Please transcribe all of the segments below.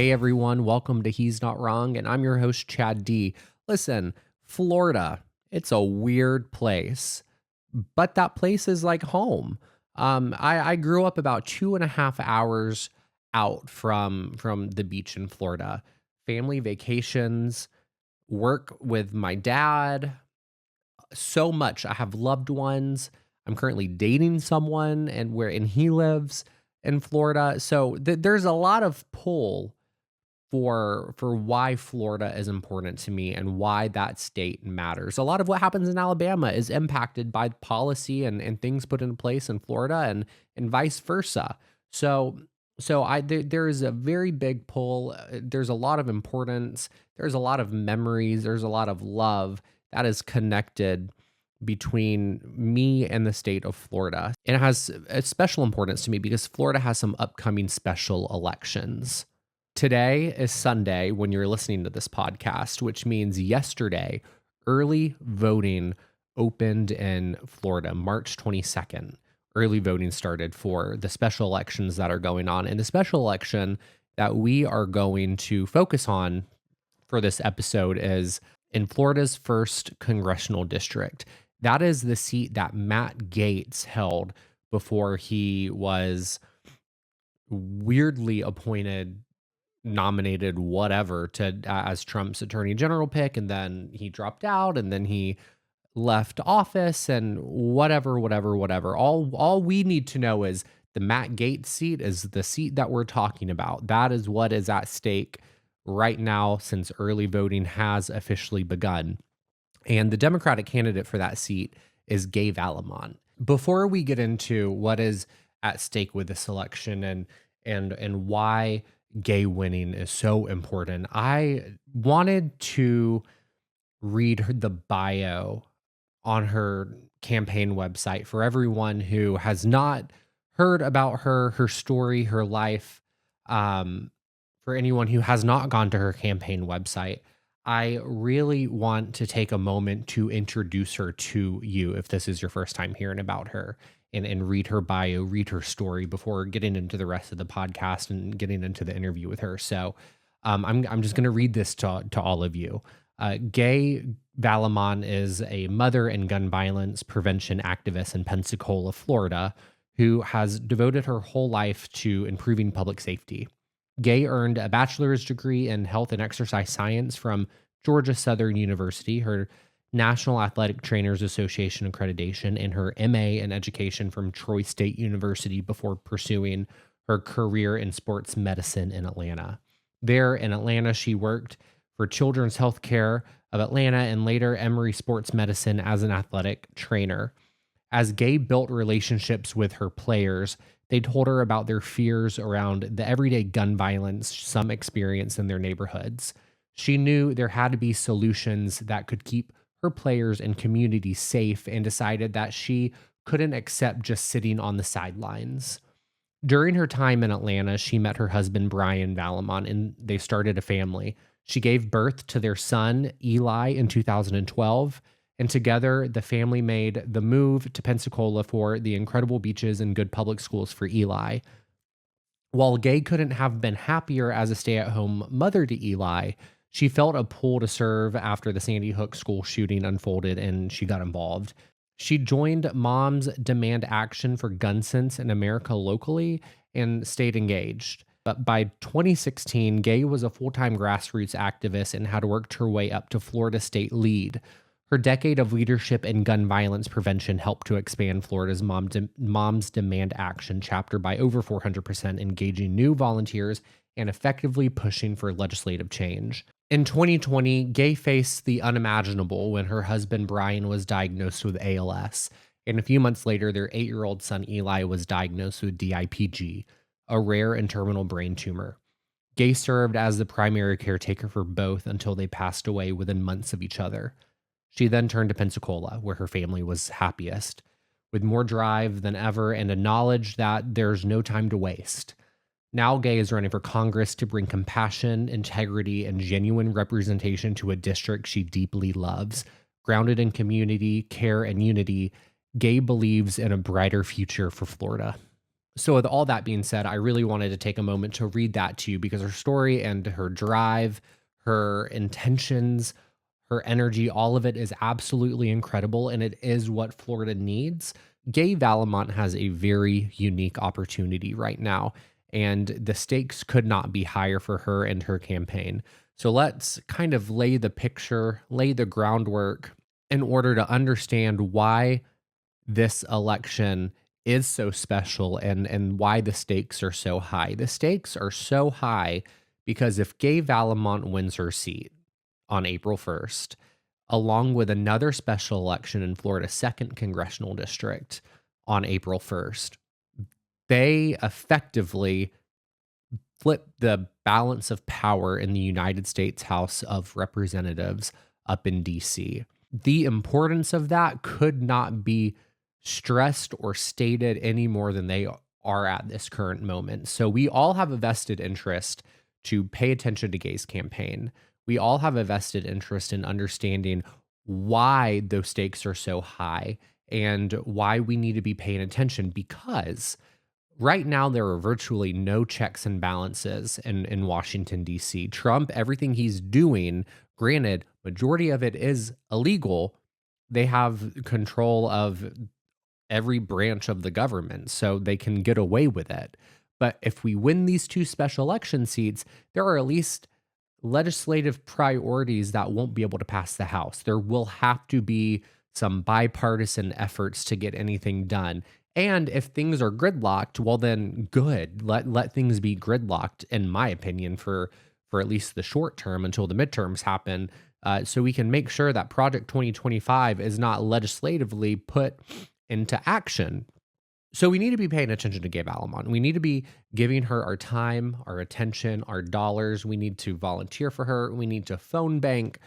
Hey everyone, welcome to He's Not Wrong, and I'm your host, Chad D. Listen, Florida, it's a weird place, but that place is like home. I grew up about 2.5 hours out from the beach in Florida. Family vacations, work with my dad, so much. I have loved ones. I'm currently dating someone and he lives in Florida. So there's a lot of pull for why Florida is important to me and why that state matters. A lot of what happens in Alabama is impacted by policy and things put in place in Florida and vice versa. So there is a very big pull. There's a lot of importance. There's a lot of memories. There's a lot of love that is connected between me and the state of Florida. And it has a special importance to me because Florida has some upcoming special elections. Today is Sunday when you're listening to this podcast, which means yesterday, early voting opened in Florida, March 22nd. Early voting started for the special elections that are going on. And the special election that we are going to focus on for this episode is in Florida's first congressional district. That is the seat that Matt Gaetz held before he was weirdly appointed, nominated, whatever, to as Trump's attorney general pick, and then he dropped out, and then he left office, and whatever. All we need to know is the Matt Gaetz seat is the seat that we're talking about. That is what is at stake right now since early voting has officially begun. And the Democratic candidate for that seat is Gay Valimont. Before we get into what is at stake with this election and why gay winning is so important, I wanted to read the bio on her campaign website for everyone who has not heard about her story, her life. For anyone who has not gone to her campaign website, I really want to take a moment to introduce her to you if this is your first time hearing about her, and read her bio, read her story before getting into the rest of the podcast and getting into the interview with her. So I'm just going to read this to all of you. Gay Valimont is a mother and gun violence prevention activist in Pensacola, Florida, who has devoted her whole life to improving public safety. Gay earned a bachelor's degree in health and exercise science from Georgia Southern University, her National Athletic Trainers Association accreditation, and her MA in education from Troy State University before pursuing her career in sports medicine in Atlanta. There in Atlanta, she worked for Children's Healthcare of Atlanta and later Emory Sports Medicine as an athletic trainer. As Gay built relationships with her players, they told her about their fears around the everyday gun violence some experience in their neighborhoods. She knew there had to be solutions that could keep her players and community safe and decided that she couldn't accept just sitting on the sidelines. During her time in Atlanta, she met her husband, Brian Valimont, and they started a family. She gave birth to their son, Eli, in 2012. And together, the family made the move to Pensacola for the incredible beaches and good public schools for Eli. While Gay couldn't have been happier as a stay-at-home mother to Eli, she felt a pull to serve after the Sandy Hook school shooting unfolded and she got involved. She joined Moms Demand Action for Gun Sense in America locally and stayed engaged. But by 2016, Gay was a full-time grassroots activist and had worked her way up to Florida state lead. Her decade of leadership in gun violence prevention helped to expand Florida's Moms Demand Action chapter by over 400%, engaging new volunteers and effectively pushing for legislative change. In 2020, Gay faced the unimaginable when her husband Brian was diagnosed with ALS, and a few months later, their 8-year-old son Eli was diagnosed with DIPG, a rare and terminal brain tumor. Gay served as the primary caretaker for both until they passed away within months of each other. She then turned to Pensacola, where her family was happiest, with more drive than ever and a knowledge that there's no time to waste. Now Gay is running for Congress to bring compassion, integrity, and genuine representation to a district she deeply loves. Grounded in community, care, and unity, Gay believes in a brighter future for Florida. So with all that being said, I really wanted to take a moment to read that to you because her story and her drive, her intentions, her energy, all of it is absolutely incredible, and it is what Florida needs. Gay Valimont has a very unique opportunity right now, and the stakes could not be higher for her and her campaign. So let's kind of lay the picture, lay the groundwork in order to understand why this election is so special and why the stakes are so high. The stakes are so high because if Gay Valimont wins her seat on April 1st, along with another special election in Florida's second congressional district on April 1st, they effectively flip the balance of power in the United States House of Representatives up in DC. The importance of that could not be stressed or stated any more than they are at this current moment. So we all have a vested interest to pay attention to Gay's campaign. We all have a vested interest in understanding why those stakes are so high and why we need to be paying attention, because right now there are virtually no checks and balances in Washington, D.C. Trump, everything he's doing, granted, majority of it is illegal. They have control of every branch of the government, so they can get away with it. But if we win these two special election seats, there are at least legislative priorities that won't be able to pass the House. There will have to be some bipartisan efforts to get anything done. And if things are gridlocked, well then good. Let things be gridlocked, in my opinion, for at least the short term until the midterms happen, so we can make sure that Project 2025 is not legislatively put into action. So we need to be paying attention to Gay Valimont. We need to be giving her our time, our attention, our dollars. We need to volunteer for her. We need to phone bank.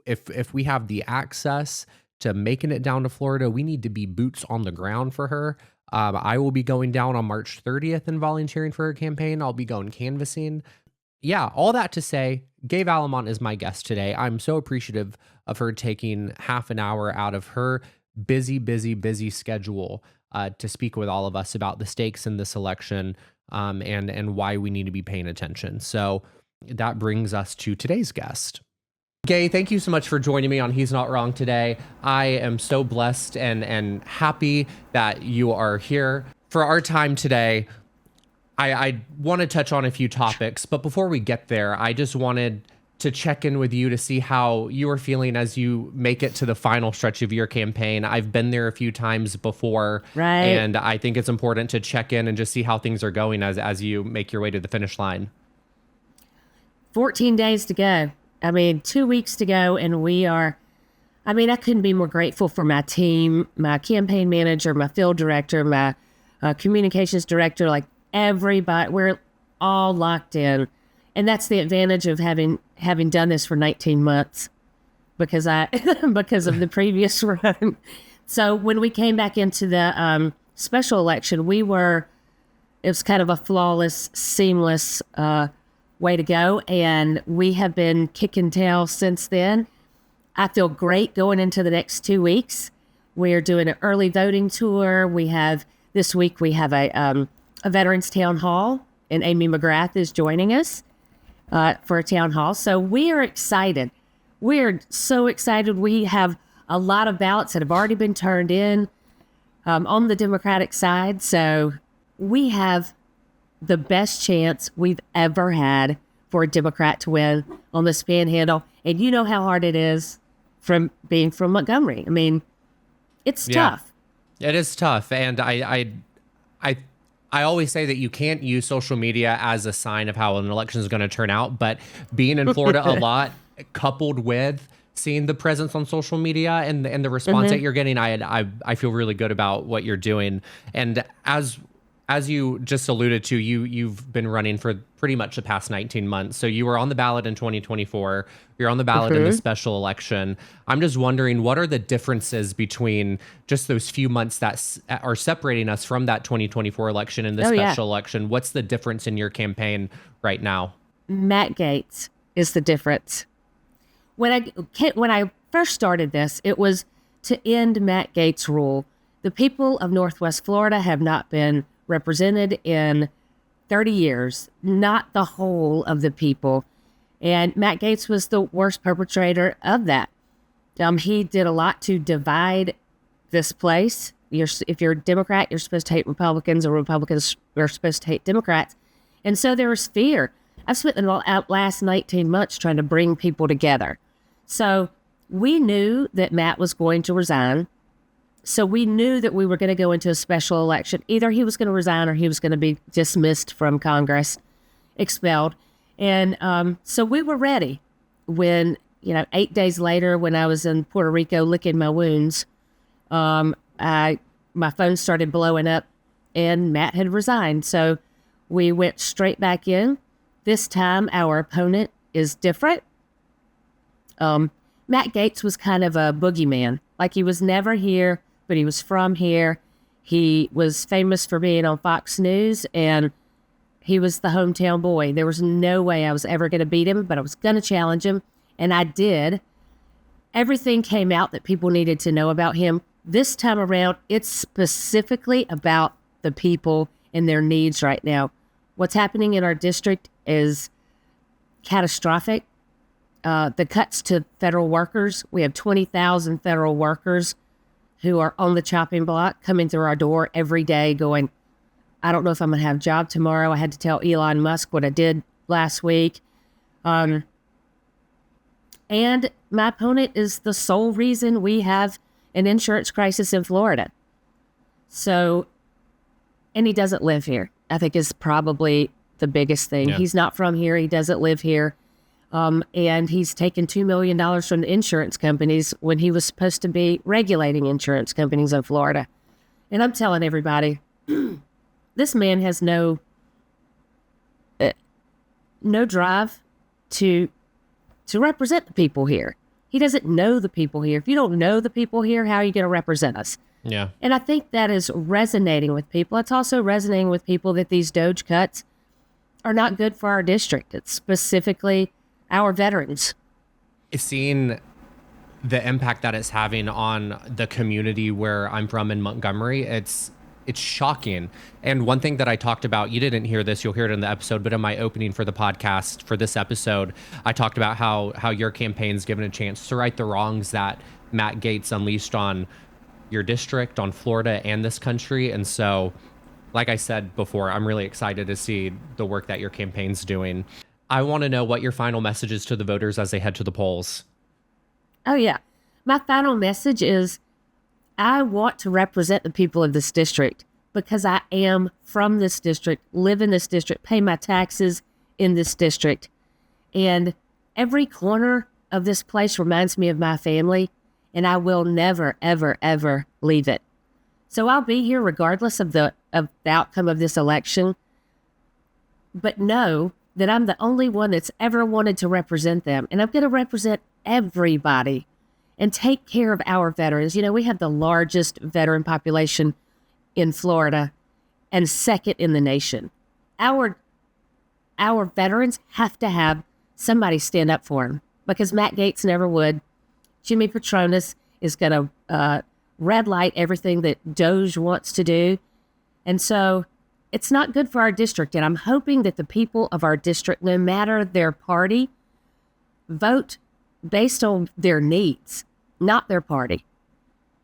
If we have the access to making it down to Florida, we need to be boots on the ground for her. I will be going down on March 30th and volunteering for her campaign. I'll be going canvassing. Yeah, all that to say, Gay Valimont is my guest today. I'm so appreciative of her taking half an hour out of her busy schedule to speak with all of us about the stakes in this election, and why we need to be paying attention. So that brings us to today's guest. Gay, thank you so much for joining me on He's Not Wrong today. I am so blessed and happy that you are here. For our time today, I want to touch on a few topics, but before we get there, I just wanted to check in with you to see how you are feeling as you make it to the final stretch of your campaign. I've been there a few times before, right, and I think it's important to check in and just see how things are going as you make your way to the finish line. 14 days to go. 2 weeks to go, and I couldn't be more grateful for my team, my campaign manager, my field director, my communications director, like everybody. We're all locked in. And that's the advantage of having done this for 19 months because because of the previous run. So when we came back into the special election, it was kind of a flawless, seamless way to go. And we have been kicking tail since then. I feel great going into the next 2 weeks. We're doing an early voting tour. This week we have a Veterans Town Hall, and Amy McGrath is joining us for a town hall. So we are excited. We're so excited. We have a lot of ballots that have already been turned in on the Democratic side. So we have the best chance we've ever had for a Democrat to win on this Panhandle. And you know how hard it is from being from Montgomery. It's tough. It is tough. And I always say that you can't use social media as a sign of how an election is going to turn out, but being in Florida a lot, coupled with seeing the presence on social media and the response that you're getting, I feel really good about what you're doing. And as you just alluded to, you've been running for pretty much the past 19 months. So you were on the ballot in 2024. You're on the ballot in the special election. I'm just wondering, what are the differences between just those few months that are separating us from that 2024 election and the special election? What's the difference in your campaign right now? Matt Gaetz is the difference. When I first started this, it was to end Matt Gaetz' rule. The people of Northwest Florida have not been represented in 30 years, not the whole of the people. And Matt Gaetz was the worst perpetrator of that. He did a lot to divide this place. If you're a Democrat, you're supposed to hate Republicans, or Republicans are supposed to hate Democrats. And so there was fear. I've spent the last 19 months trying to bring people together. So we knew that Matt was going to resign. So we knew that we were going to go into a special election. Either he was going to resign or he was going to be dismissed from Congress, expelled. And so we were ready when, 8 days later, when I was in Puerto Rico licking my wounds, my phone started blowing up and Matt had resigned. So we went straight back in. This time our opponent is different. Matt Gaetz was kind of a boogeyman. Like, he was never here, but he was from here. He was famous for being on Fox News, and he was the hometown boy. There was no way I was ever going to beat him, but I was going to challenge him, and I did. Everything came out that people needed to know about him. This time around, it's specifically about the people and their needs right now. What's happening in our district is catastrophic. The cuts to federal workers. We have 20,000 federal workers who are on the chopping block, coming through our door every day going, I don't know if I'm going to have a job tomorrow. I had to tell Elon Musk what I did last week. And my opponent is the sole reason we have an insurance crisis in Florida. So, and he doesn't live here, I think, is probably the biggest thing. Yeah. He's not from here. He doesn't live here. And he's taken $2 million from the insurance companies when he was supposed to be regulating insurance companies in Florida. And I'm telling everybody, this man has no drive to represent the people here. He doesn't know the people here. If you don't know the people here, how are you going to represent us? Yeah. And I think that is resonating with people. It's also resonating with people that these DOJ cuts are not good for our district. It's specifically our veterans. Seeing the impact that it's having on the community where I'm from in Montgomery, it's shocking. And one thing that I talked about, you didn't hear this, you'll hear it in the episode, but in my opening for the podcast for this episode, I talked about how your campaign's given a chance to right the wrongs that Matt Gaetz unleashed on your district, on Florida, and this country. And so, like I said before, I'm really excited to see the work that your campaign's doing. I want to know what your final message is to the voters as they head to the polls. Oh, yeah. My final message is I want to represent the people of this district because I am from this district, live in this district, pay my taxes in this district. And every corner of this place reminds me of my family, and I will never, ever, ever leave it. So I'll be here regardless of the outcome of this election, but know that I'm the only one that's ever wanted to represent them. And I'm going to represent everybody and take care of our veterans. We have the largest veteran population in Florida and second in the nation. Our veterans have to have somebody stand up for them because Matt Gaetz never would. Jimmy Petronas is going to red light everything that DOJ wants to do. And so it's not good for our district. And I'm hoping that the people of our district, no matter their party, vote based on their needs, not their party.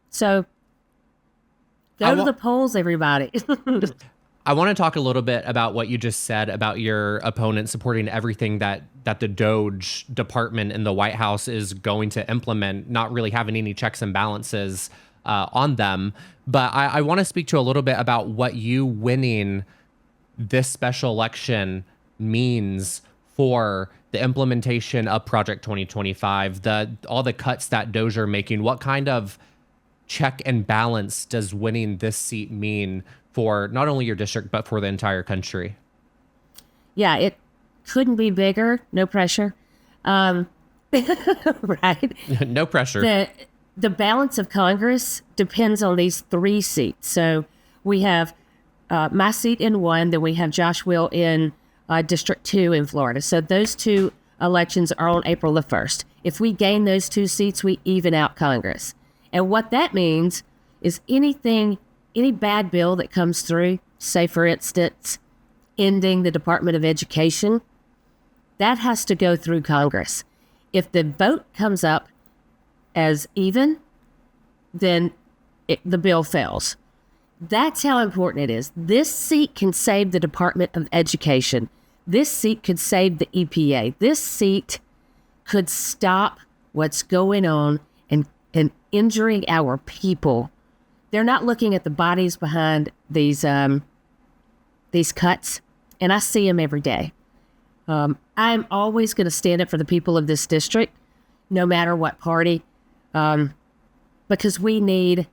So go to the polls, everybody. I want to talk a little bit about what you just said about your opponent supporting everything that the DOJ department in the White House is going to implement, not really having any checks and balances on them. But I want to speak to a little bit about what you winning this special election means for the implementation of Project 2025, all the cuts that DOJ are making. What kind of check and balance does winning this seat mean for not only your district, but for the entire country? Yeah, it couldn't be bigger. No pressure. Right? No pressure. The balance of Congress depends on these 3 seats. So we have my seat in 1, then we have Josh Will in District 2 in Florida. So those 2 elections are on April the 1st. If we gain those 2 seats, we even out Congress. And what that means is any bad bill that comes through say for instance, ending the Department of Education, that has to go through Congress. If the vote comes up as even, then the bill fails. That's how important it is. This seat can save the Department of Education. This seat could save the EPA. This seat could stop what's going on and injuring our people. They're not looking at the bodies behind these cuts, and I see them every day. I'm always going to stand up for the people of this district, no matter what party, because we need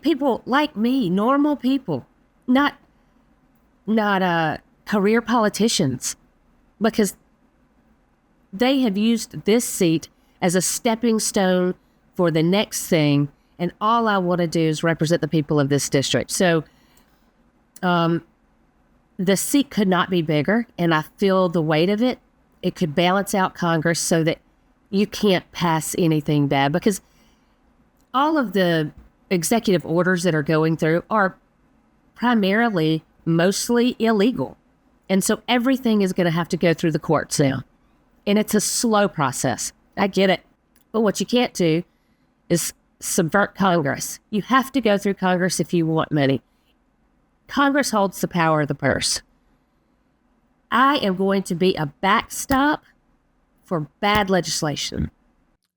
people like me, normal people, not career politicians, because they have used this seat as a stepping stone for the next thing, and all I want to do is represent the people of this district. So the seat could not be bigger, and I feel the weight of it. It could balance out Congress so that you can't pass anything bad, because all of the executive orders that are going through are primarily mostly illegal. And so everything is going to have to go through the courts now. And it's a slow process. I get it. But what you can't do is subvert Congress. You have to go through Congress if you want money. Congress holds the power of the purse. I am going to be a backstop for bad legislation.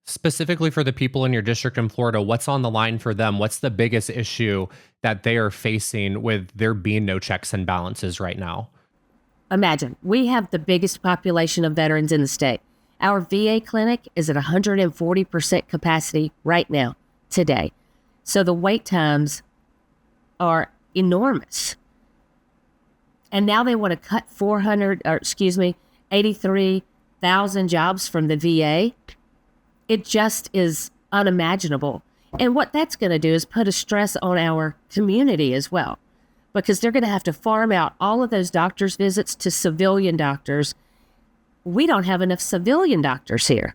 Specifically for the people in your district in Florida, what's on the line for them? What's the biggest issue that they are facing with there being no checks and balances right now? Imagine, we have the biggest population of veterans in the state. Our VA clinic is at 140% capacity right now, today. So the wait times are enormous. And now they want to cut 83,000 jobs from the VA. It just is unimaginable. And what that's going to do is put a stress on our community as well, because they're going to have to farm out all of those doctors' visits to civilian doctors. We don't have enough civilian doctors here.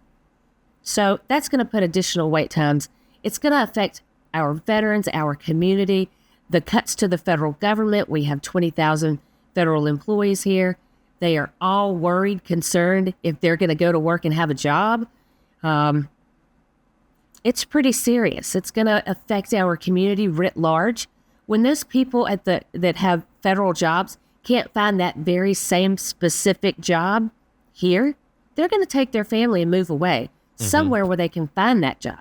So that's going to put additional wait times. It's going to affect our veterans, our community, the cuts to the federal government. We have 20,000 federal employees here. They are all worried, concerned if they're going to go to work and have a job. It's pretty serious. It's going to affect our community writ large. When those people that have federal jobs can't find that very same specific job here, they're going to take their family and move away somewhere where they can find that job.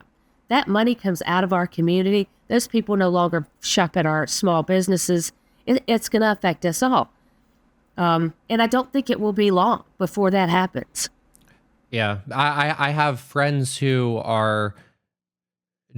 That money comes out of our community. Those people no longer shop at our small businesses. It's going to affect us all. And I don't think it will be long before that happens. Yeah, I have friends who are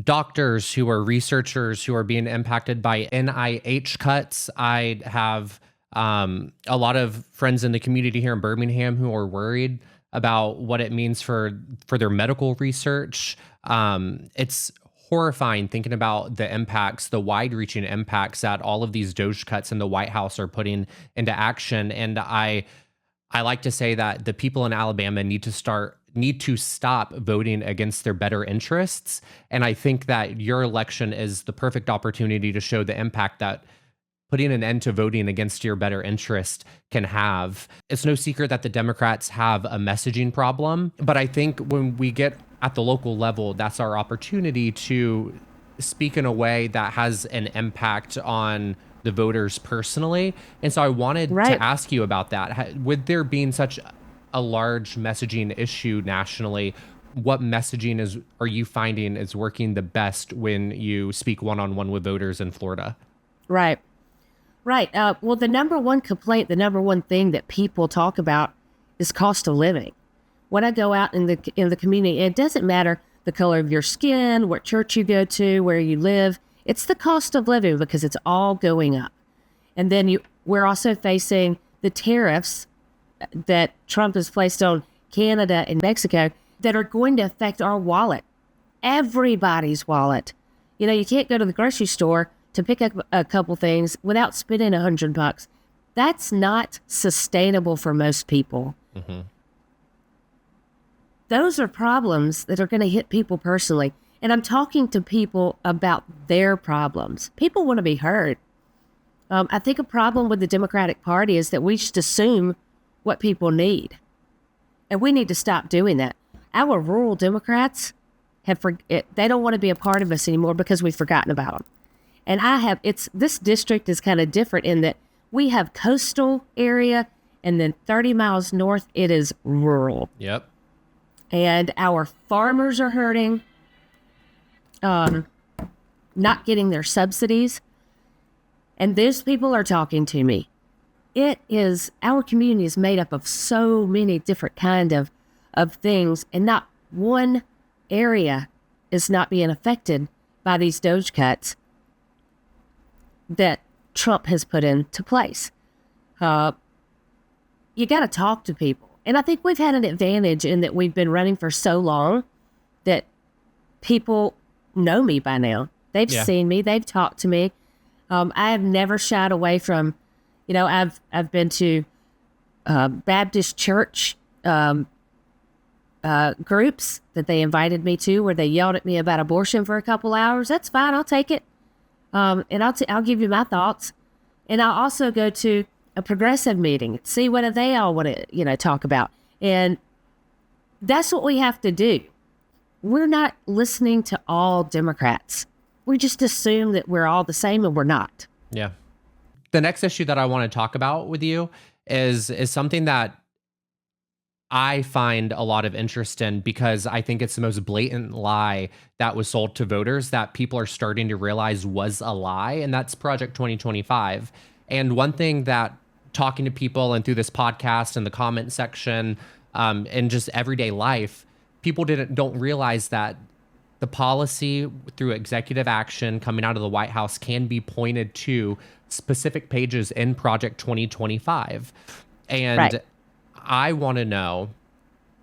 doctors, who are researchers, who are being impacted by NIH cuts. I have a lot of friends in the community here in Birmingham who are worried about what it means for their medical research. It's horrifying thinking about the impacts, the wide-reaching impacts that all of these DOGE cuts in the White House are putting into action. And I like to say that the people in Alabama need to stop voting against their better interests. And I think that your election is the perfect opportunity to show the impact that putting an end to voting against your better interest can have. It's no secret that the Democrats have a messaging problem, but I think when we get at the local level, that's our opportunity to speak in a way that has an impact on the voters personally. And so I wanted to ask you about that. With there being such a large messaging issue nationally, what messaging are you finding is working the best when you speak one-on-one with voters in Florida? Right. Well, the number one complaint, the number one thing that people talk about is cost of living. When I go out in the community, it doesn't matter the color of your skin, what church you go to, where you live. It's the cost of living, because it's all going up. And then we're also facing the tariffs that Trump has placed on Canada and Mexico that are going to affect our wallet, everybody's wallet. You know, you can't go to the grocery store to pick up a couple things without spending $100. That's not sustainable for most people. Mm-hmm. Those are problems that are going to hit people personally. And I'm talking to people about their problems. People want to be heard. I think a problem with the Democratic Party is that we just assume what people need. And we need to stop doing that. Our rural Democrats they don't want to be a part of us anymore because we've forgotten about them. And this district is kind of different in that we have coastal area, and then 30 miles north, it is rural. Yep. And our farmers are hurting, not getting their subsidies. And those people are talking to me. Our community is made up of so many different kind of things, and not one area is not being affected by these Doge cuts that Trump has put into place. You got to talk to people. And I think we've had an advantage in that we've been running for so long that people know me by now. They've seen me. They've talked to me. I have never shied away from, I've been to Baptist church groups that they invited me to where they yelled at me about abortion for a couple hours. That's fine. I'll take it. And I'll give you my thoughts. And I'll also go to a progressive meeting, see what they all want to, talk about. And that's what we have to do. We're not listening to all Democrats. We just assume that we're all the same, and we're not. Yeah. The next issue that I want to talk about with you is something that I find a lot of interest in, because I think it's the most blatant lie that was sold to voters that people are starting to realize was a lie, and that's Project 2025. And one thing that, talking to people and through this podcast and the comment section, and just everyday life, people don't realize that the policy through executive action coming out of the White House can be pointed to specific pages in Project 2025. And right. I want to know,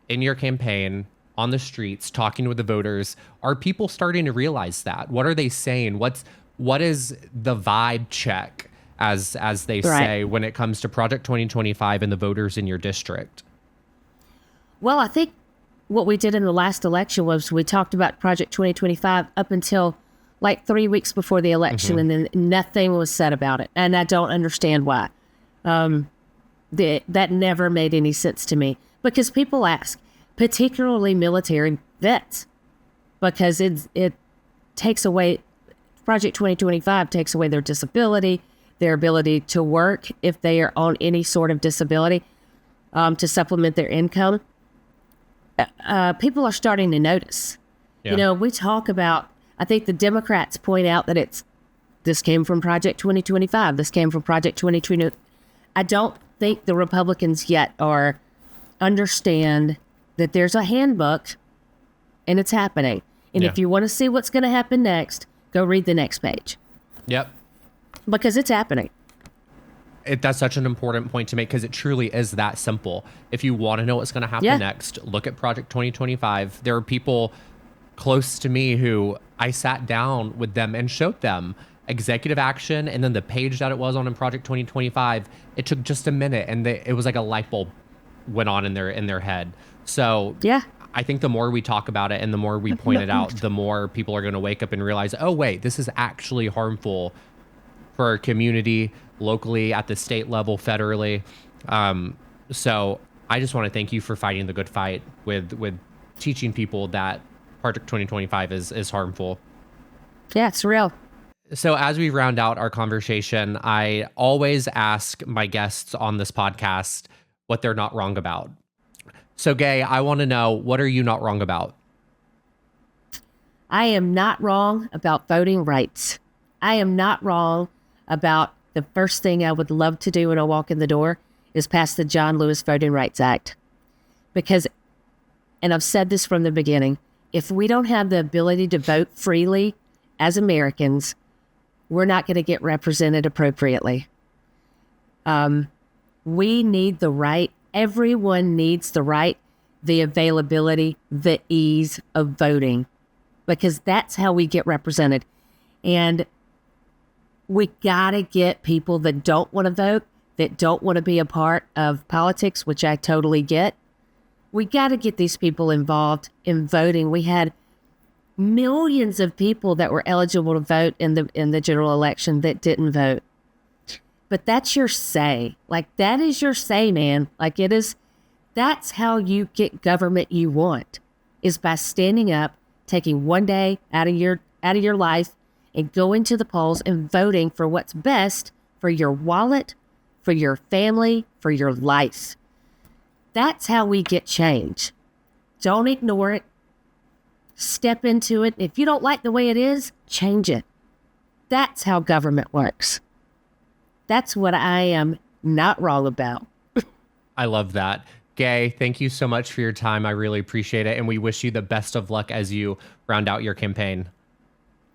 in your campaign, on the streets, talking with the voters, are people starting to realize that? What are they saying? What is the vibe check, as they say, when it comes to Project 2025 and the voters in your district? Well, I think what we did in the last election was we talked about Project 2025 up until like 3 weeks before the election, and then nothing was said about it. And I don't understand why. That never made any sense to me, because people ask, particularly military vets, because it takes away, Project 2025 takes away their disability, their ability to work if they are on any sort of disability, to supplement their income. People are starting to notice. Yeah. We talk about, I think the Democrats point out that this came from Project 2025. This came from Project 2020. I don't think the Republicans yet understand that there's a handbook and it's happening. And if you want to see what's going to happen next, go read the next page. Yep. Because it's happening. That's such an important point to make, because it truly is that simple. If you want to know what's going to happen next, look at Project 2025. There are people close to me who I sat down with them and showed them executive action, and then the page that it was on in Project 2025. It took just a minute, and it was like a light bulb went on in their head. So I think the more we talk about it and the more we point it out, the more people are going to wake up and realize, oh wait, this is actually harmful for our community, locally, at the state level, federally. So I just want to thank you for fighting the good fight with teaching people that Project 2025 is harmful. Yeah, it's real. So as we round out our conversation, I always ask my guests on this podcast what they're not wrong about. So Gay, I want to know, what are you not wrong about? I am not wrong about voting rights. I am not wrong about the first thing I would love to do when I walk in the door is pass the John Lewis Voting Rights Act. Because, and I've said this from the beginning, if we don't have the ability to vote freely as Americans, we're not going to get represented appropriately. We need the right. Everyone needs the right, the availability, the ease of voting, because that's how we get represented. And we got to get people that don't want to vote, that don't want to be a part of politics, which I totally get. We got to get these people involved in voting. We had millions of people that were eligible to vote in the general election that didn't vote. But that's your say. Like, that is your say, man. Like, it is, that's how you get government you want, is by standing up, taking one day out of your life and going to the polls and voting for what's best for your wallet, for your family, for your life. That's how we get change. Don't ignore it. Step into it. If you don't like the way it is, change it. That's how government works. That's what I am not wrong about. I love that. Gay, thank you so much for your time. I really appreciate it. And we wish you the best of luck as you round out your campaign.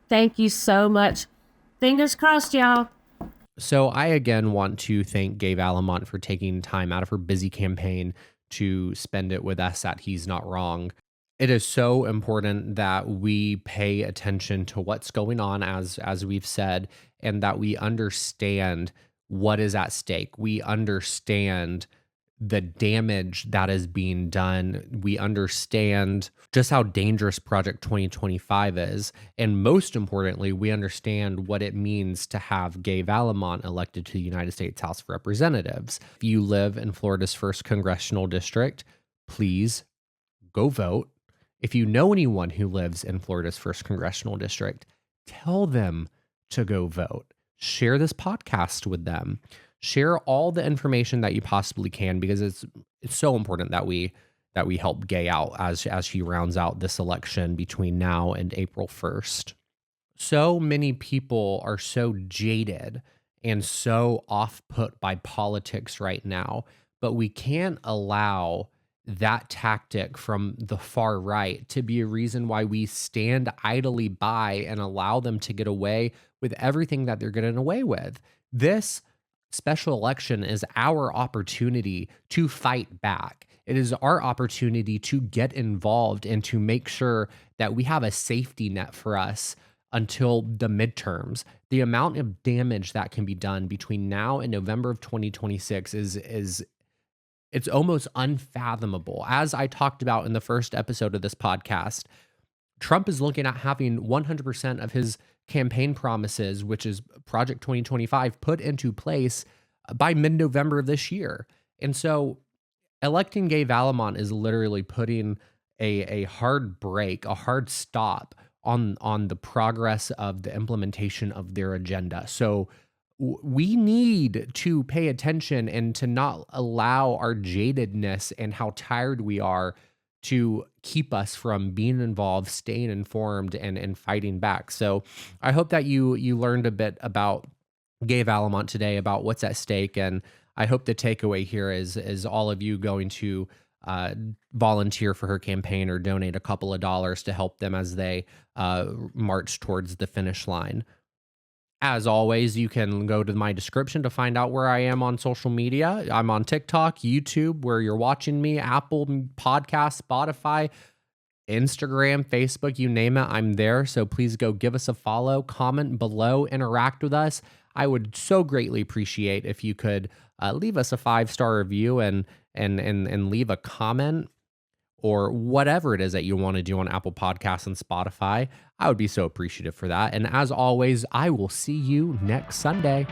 Thank you so much. Fingers crossed, y'all. So I again want to thank Gay Valimont for taking time out of her busy campaign to spend it with us at He's Not Wrong. It is so important that we pay attention to what's going on, as we've said, and that we understand what is at stake. We understand the damage that is being done. We understand just how dangerous Project 2025 is. And most importantly, we understand what it means to have Gay Valimont elected to the United States House of Representatives. If you live in Florida's 1st Congressional District, please go vote. If you know anyone who lives in Florida's 1st Congressional District, tell them to go vote. Share this podcast with them. Share all the information that you possibly can, because it's so important that we help Gay out as she rounds out this election between now and April 1st. So many people are so jaded and so off-put by politics right now, but we can't allow that tactic from the far right to be a reason why we stand idly by and allow them to get away with everything that they're getting away with. This special election is our opportunity to fight back. It is our opportunity to get involved and to make sure that we have a safety net for us until the midterms. The amount of damage that can be done between now and November of 2026 is it's almost unfathomable. As I talked about in the first episode of this podcast, Trump is looking at having 100% of his campaign promises, which is Project 2025, put into place by mid-November of this year. And so electing Gay Valimont is literally putting a hard break, a hard stop on the progress of the implementation of their agenda. So we need to pay attention and to not allow our jadedness and how tired we are to keep us from being involved, staying informed, and fighting back. So I hope that you learned a bit about Gay Valimont today, about what's at stake. And I hope the takeaway here is all of you going to volunteer for her campaign or donate a couple of dollars to help them as they march towards the finish line. As always, you can go to my description to find out where I am on social media. I'm on TikTok, YouTube, where you're watching me, Apple Podcasts, Spotify, Instagram, Facebook, you name it, I'm there. So please go give us a follow, comment below, interact with us. I would so greatly appreciate if you could leave us a 5-star review and leave a comment, or whatever it is that you want to do on Apple Podcasts and Spotify. I would be so appreciative for that. And as always, I will see you next Sunday.